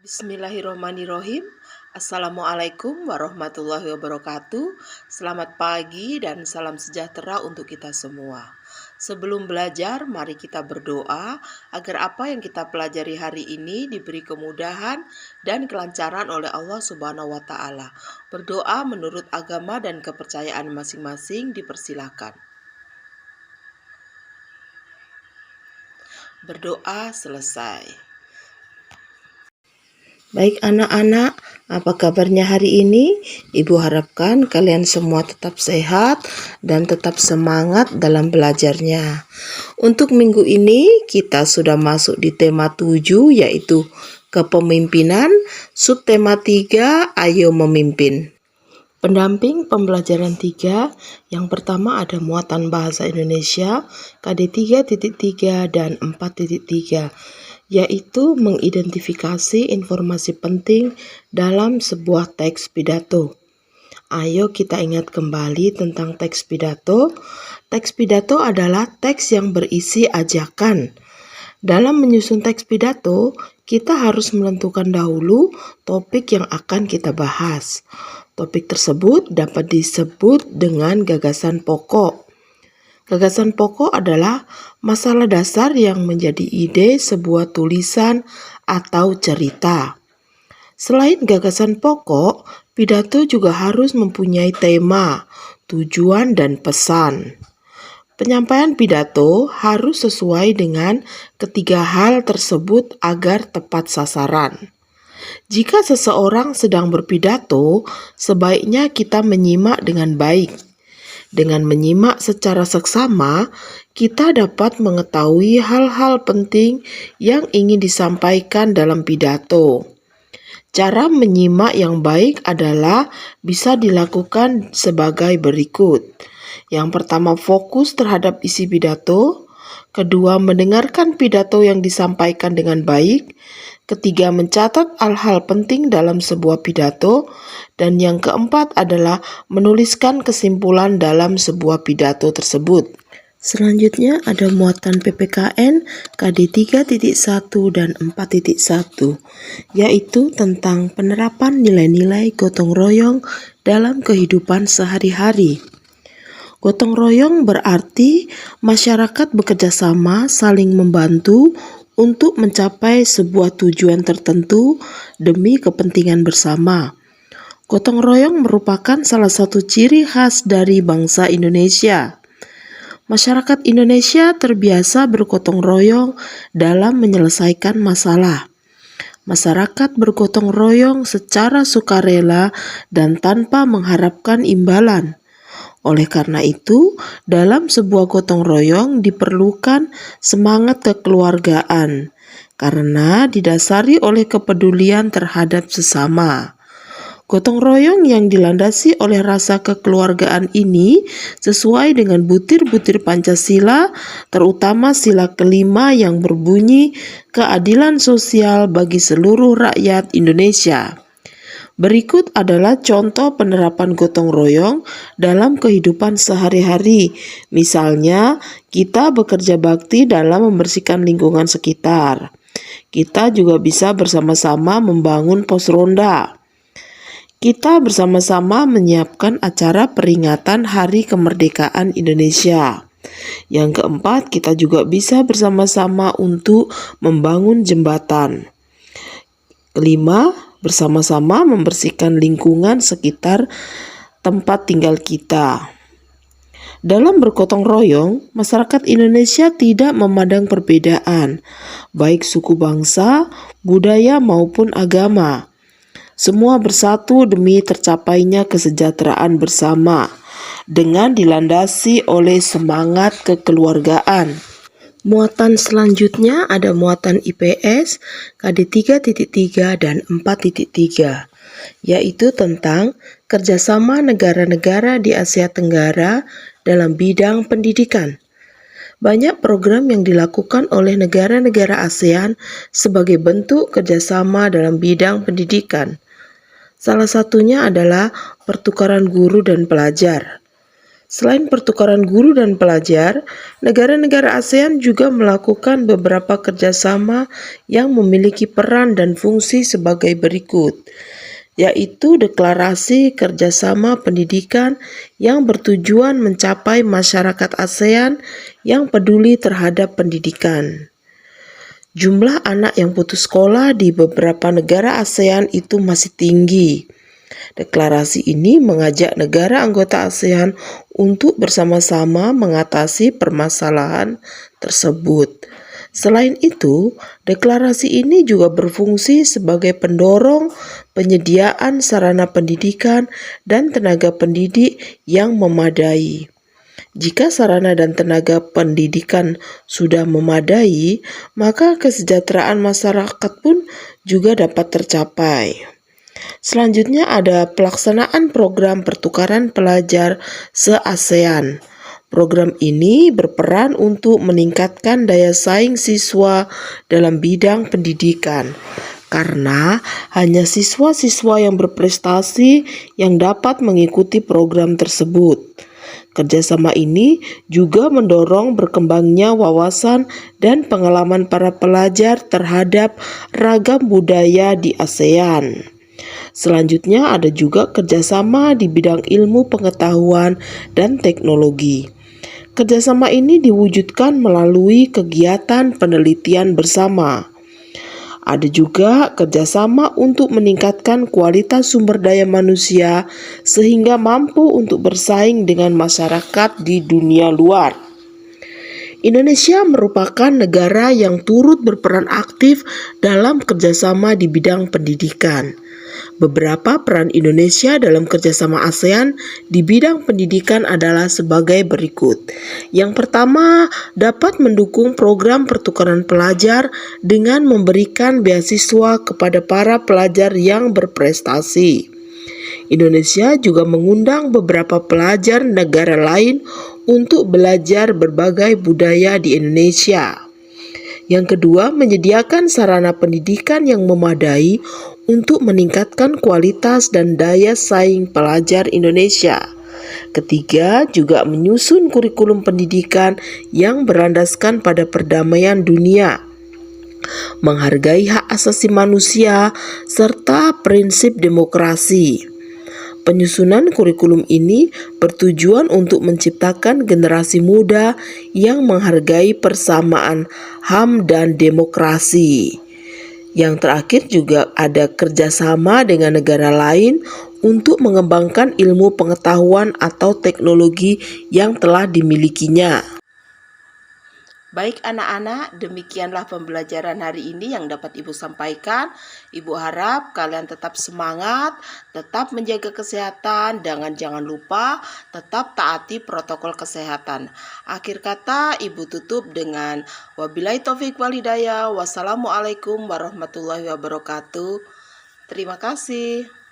Bismillahirrohmanirrohim. Assalamualaikum warahmatullahi wabarakatuh. Selamat pagi dan salam sejahtera untuk kita semua. Sebelum belajar, mari kita berdoa agar apa yang kita pelajari hari ini diberi kemudahan dan kelancaran oleh Allah Subhanahu wa Ta'ala. Berdoa menurut agama dan kepercayaan masing-masing dipersilakan. Berdoa selesai. Baik anak-anak, apa kabarnya hari ini? Ibu harapkan kalian semua tetap sehat dan tetap semangat dalam belajarnya. Untuk minggu ini kita sudah masuk di tema 7 yaitu kepemimpinan, subtema 3 ayo memimpin. Pendamping pembelajaran 3, yang pertama ada muatan bahasa Indonesia KD 3.3 dan 4.3. Yaitu mengidentifikasi informasi penting dalam sebuah teks pidato. Ayo kita ingat kembali tentang teks pidato. Teks pidato adalah teks yang berisi ajakan. Dalam menyusun teks pidato, kita harus menentukan dahulu topik yang akan kita bahas. Topik tersebut dapat disebut dengan gagasan pokok. Gagasan pokok adalah masalah dasar yang menjadi ide sebuah tulisan atau cerita. Selain gagasan pokok, pidato juga harus mempunyai tema, tujuan, dan pesan. Penyampaian pidato harus sesuai dengan ketiga hal tersebut agar tepat sasaran. Jika seseorang sedang berpidato, sebaiknya kita menyimak dengan baik. Dengan menyimak secara seksama, kita dapat mengetahui hal-hal penting yang ingin disampaikan dalam pidato. Cara menyimak yang baik adalah bisa dilakukan sebagai berikut. Yang pertama, fokus terhadap isi pidato. Kedua, mendengarkan pidato yang disampaikan dengan baik. Ketiga, mencatat hal-hal penting dalam sebuah pidato. Dan yang keempat adalah menuliskan kesimpulan dalam sebuah pidato tersebut. Selanjutnya ada muatan PPKN KD 3.1 dan 4.1, yaitu tentang penerapan nilai-nilai gotong royong dalam kehidupan sehari-hari. Gotong royong berarti masyarakat bekerja sama saling membantu untuk mencapai sebuah tujuan tertentu demi kepentingan bersama. Gotong royong merupakan salah satu ciri khas dari bangsa Indonesia. Masyarakat Indonesia terbiasa bergotong royong dalam menyelesaikan masalah. Masyarakat bergotong royong secara sukarela dan tanpa mengharapkan imbalan. Oleh karena itu, dalam sebuah gotong royong diperlukan semangat kekeluargaan karena didasari oleh kepedulian terhadap sesama. Gotong royong yang dilandasi oleh rasa kekeluargaan ini sesuai dengan butir-butir Pancasila, terutama sila kelima yang berbunyi keadilan sosial bagi seluruh rakyat Indonesia. Berikut adalah contoh penerapan gotong royong dalam kehidupan sehari-hari. Misalnya, kita bekerja bakti dalam membersihkan lingkungan sekitar. Kita juga bisa bersama-sama membangun pos ronda. Kita bersama-sama menyiapkan acara peringatan Hari Kemerdekaan Indonesia. Yang keempat, kita juga bisa bersama-sama untuk membangun jembatan. Kelima, bersama-sama membersihkan lingkungan sekitar tempat tinggal kita. Dalam bergotong royong, masyarakat Indonesia tidak memandang perbedaan, baik suku bangsa, budaya maupun agama. Semua bersatu demi tercapainya kesejahteraan bersama, dengan dilandasi oleh semangat kekeluargaan. Muatan selanjutnya ada muatan IPS KD 3.3 dan 4.3, yaitu tentang kerjasama negara-negara di Asia Tenggara dalam bidang pendidikan. Banyak program yang dilakukan oleh negara-negara ASEAN sebagai bentuk kerjasama dalam bidang pendidikan. Salah satunya adalah pertukaran guru dan pelajar. Selain pertukaran guru dan pelajar, negara-negara ASEAN juga melakukan beberapa kerjasama yang memiliki peran dan fungsi sebagai berikut, yaitu deklarasi kerjasama pendidikan yang bertujuan mencapai masyarakat ASEAN yang peduli terhadap pendidikan. Jumlah anak yang putus sekolah di beberapa negara ASEAN itu masih tinggi. Deklarasi ini mengajak negara anggota ASEAN untuk bersama-sama mengatasi permasalahan tersebut. Selain itu, deklarasi ini juga berfungsi sebagai pendorong penyediaan sarana pendidikan dan tenaga pendidik yang memadai. Jika sarana dan tenaga pendidikan sudah memadai, maka kesejahteraan masyarakat pun juga dapat tercapai. Selanjutnya ada pelaksanaan program pertukaran pelajar se-ASEAN. Program ini berperan untuk meningkatkan daya saing siswa dalam bidang pendidikan, karena hanya siswa-siswa yang berprestasi yang dapat mengikuti program tersebut. Kerjasama ini juga mendorong berkembangnya wawasan dan pengalaman para pelajar terhadap ragam budaya di ASEAN. Selanjutnya ada juga kerjasama di bidang ilmu pengetahuan dan teknologi. Kerjasama ini diwujudkan melalui kegiatan penelitian bersama. Ada juga kerjasama untuk meningkatkan kualitas sumber daya manusia sehingga mampu untuk bersaing dengan masyarakat di dunia luar. Indonesia merupakan negara yang turut berperan aktif dalam kerjasama di bidang pendidikan. Beberapa peran Indonesia dalam kerjasama ASEAN di bidang pendidikan adalah sebagai berikut. Yang pertama, dapat mendukung program pertukaran pelajar dengan memberikan beasiswa kepada para pelajar yang berprestasi. Indonesia juga mengundang beberapa pelajar negara lain untuk belajar berbagai budaya di Indonesia. Yang kedua, menyediakan sarana pendidikan yang memadai untuk meningkatkan kualitas dan daya saing pelajar Indonesia. Ketiga, juga menyusun kurikulum pendidikan yang berlandaskan pada perdamaian dunia, menghargai hak asasi manusia, serta prinsip demokrasi. Penyusunan kurikulum ini bertujuan untuk menciptakan generasi muda yang menghargai persamaan HAM dan demokrasi. Yang terakhir juga ada kerjasama dengan negara lain untuk mengembangkan ilmu pengetahuan atau teknologi yang telah dimilikinya. Baik anak-anak, demikianlah pembelajaran hari ini yang dapat Ibu sampaikan. Ibu harap kalian tetap semangat, tetap menjaga kesehatan, dan jangan lupa tetap taati protokol kesehatan. Akhir kata, Ibu tutup dengan wabillahi taufik wal hidayah. Wassalamualaikum warahmatullahi wabarakatuh. Terima kasih.